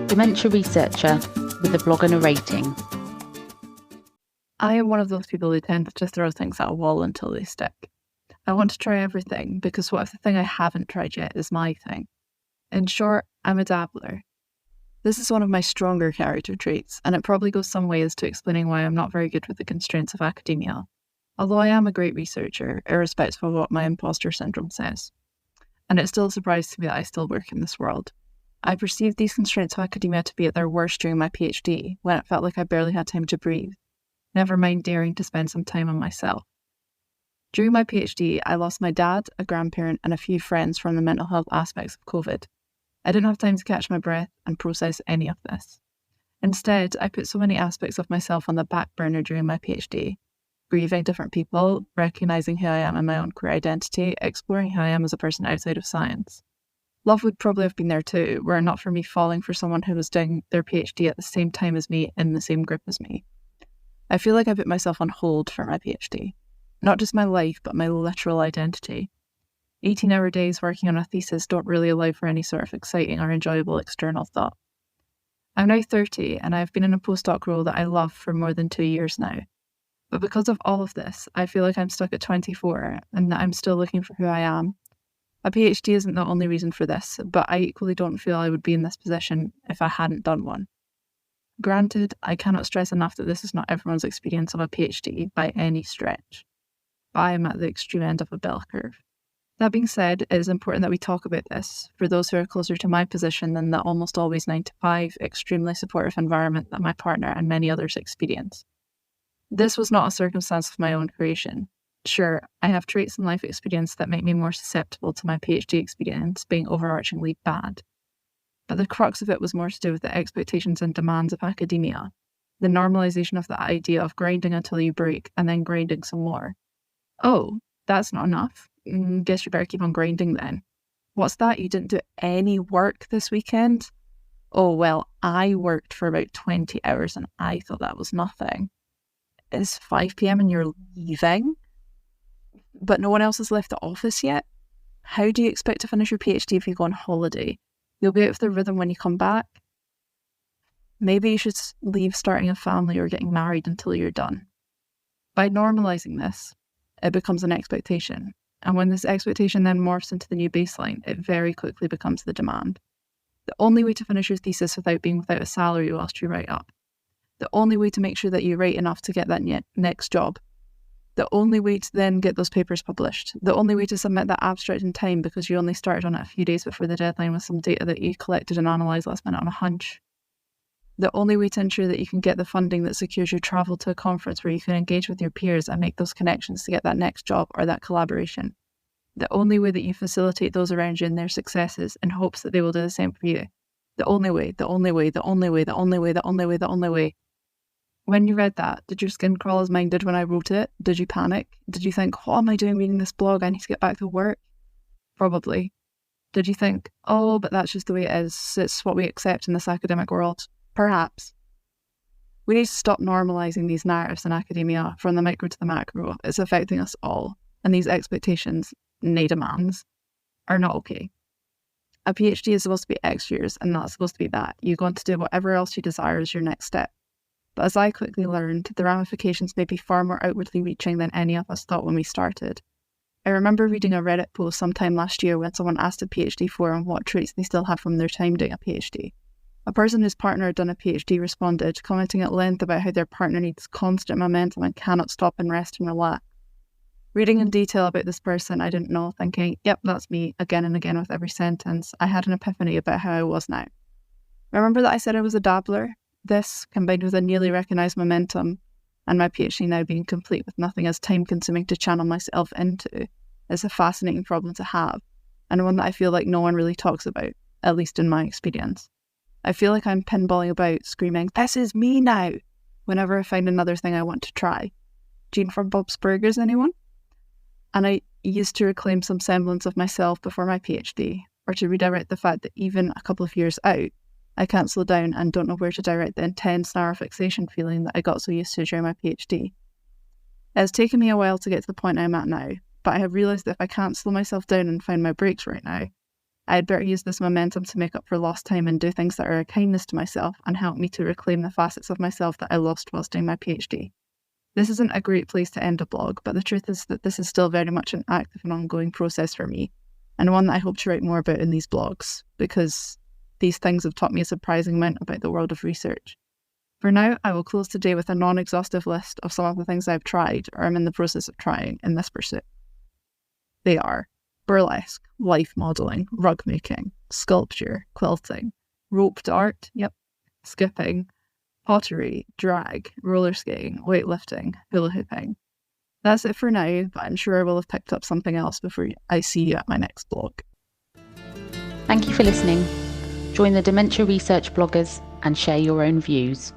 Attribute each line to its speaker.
Speaker 1: Dementia researcher with a blog and a rating.
Speaker 2: I am one of those people who tend to just throw things at a wall until they stick. I want to try everything because what if the thing I haven't tried yet is my thing? In short, I'm a dabbler. This is one of my stronger character traits, and it probably goes some ways to explaining why I'm not very good with the constraints of academia, although I am a great researcher, irrespective of what my imposter syndrome says. And it's still a surprise to me that I still work in this world. I perceived these constraints of academia to be at their worst during my PhD, when it felt like I barely had time to breathe, never mind daring to spend some time on myself. During my PhD, I lost my dad, a grandparent, and a few friends from the mental health aspects of COVID. I didn't have time to catch my breath and process any of this. Instead, I put so many aspects of myself on the back burner during my PhD, grieving different people, recognising who I am in my own queer identity, exploring who I am as a person outside of science. Love would probably have been there too, were it not for me falling for someone who was doing their PhD at the same time as me in the same group as me. I feel like I put myself on hold for my PhD. Not just my life, but my literal identity. 18-hour days working on a thesis don't really allow for any sort of exciting or enjoyable external thought. I'm now 30 and I've been in a postdoc role that I love for more than 2 years now. But because of all of this, I feel like I'm stuck at 24 and that I'm still looking for who I am. A PhD isn't the only reason for this, but I equally don't feel I would be in this position if I hadn't done one. Granted, I cannot stress enough that this is not everyone's experience of a PhD by any stretch. But I am at the extreme end of a bell curve. That being said, it is important that we talk about this for those who are closer to my position than the almost always 9-to-5, extremely supportive environment that my partner and many others experience. This was not a circumstance of my own creation. Sure, I have traits in life experience that make me more susceptible to my PhD experience being overarchingly bad. But the crux of it was more to do with the expectations and demands of academia, the normalisation of the idea of grinding until you break and then grinding some more. Oh, that's not enough. Guess you better keep on grinding then. What's that? You didn't do any work this weekend? Oh, well, I worked for about 20 hours and I thought that was nothing. It's 5 p.m. and you're leaving? But no one else has left the office yet? How do you expect to finish your PhD if you go on holiday? You'll be out of the rhythm when you come back? Maybe you should leave starting a family or getting married until you're done. By normalising this, it becomes an expectation. And when this expectation then morphs into the new baseline, it very quickly becomes the demand. The only way to finish your thesis without being without a salary whilst you write up. The only way to make sure that you write enough to get that next job. The only way to then get those papers published. The only way to submit that abstract in time because you only started on it a few days before the deadline with some data that you collected and analysed last minute on a hunch. The only way to ensure that you can get the funding that secures your travel to a conference where you can engage with your peers and make those connections to get that next job or that collaboration. The only way that you facilitate those around you in their successes in hopes that they will do the same for you. The only way, the only way, the only way, the only way, the only way, the only way. When you read that, did your skin crawl as mine did when I wrote it? Did you panic? Did you think, what am I doing reading this blog? I need to get back to work? Probably. Did you think, oh, but that's just the way it is. It's what we accept in this academic world? Perhaps. We need to stop normalising these narratives in academia from the micro to the macro. It's affecting us all. And these expectations, nay demands, are not okay. A PhD is supposed to be X years, and that's supposed to be that. You go on to do whatever else you desire as your next step. But as I quickly learned, the ramifications may be far more outwardly reaching than any of us thought when we started. I remember reading a Reddit post sometime last year when someone asked a PhD forum what traits they still have from their time doing a PhD. A person whose partner had done a PhD responded, commenting at length about how their partner needs constant momentum and cannot stop and rest and relax. Reading in detail about this person I didn't know, thinking, yep, that's me, again and again with every sentence, I had an epiphany about how I was now. Remember that I said I was a dabbler? This, combined with a newly recognised momentum, and my PhD now being complete with nothing as time-consuming to channel myself into, is a fascinating problem to have, and one that I feel like no one really talks about, at least in my experience. I feel like I'm pinballing about, screaming, this is me now, whenever I find another thing I want to try. Gene from Bob's Burgers, anyone? And I used to reclaim some semblance of myself before my PhD, or to redirect the fact that even a couple of years out, I can't slow down and don't know where to direct the intense narrow fixation feeling that I got so used to during my PhD. It has taken me a while to get to the point I'm at now, but I have realised that if I can't slow myself down and find my brakes right now, I'd better use this momentum to make up for lost time and do things that are a kindness to myself and help me to reclaim the facets of myself that I lost whilst doing my PhD. This isn't a great place to end a blog, but the truth is that this is still very much an active and ongoing process for me, and one that I hope to write more about in these blogs, because these things have taught me a surprising amount about the world of research. For now, I will close today with a non-exhaustive list of some of the things I've tried or am in the process of trying in this pursuit. They are burlesque, life modelling, rug making, sculpture, quilting, roped art, skipping, pottery, drag, roller skating, weightlifting, hula hooping. That's it for now, but I'm sure I will have picked up something else before I see you at my next blog.
Speaker 1: Thank you for listening. Join the Dementia Research bloggers and share your own views.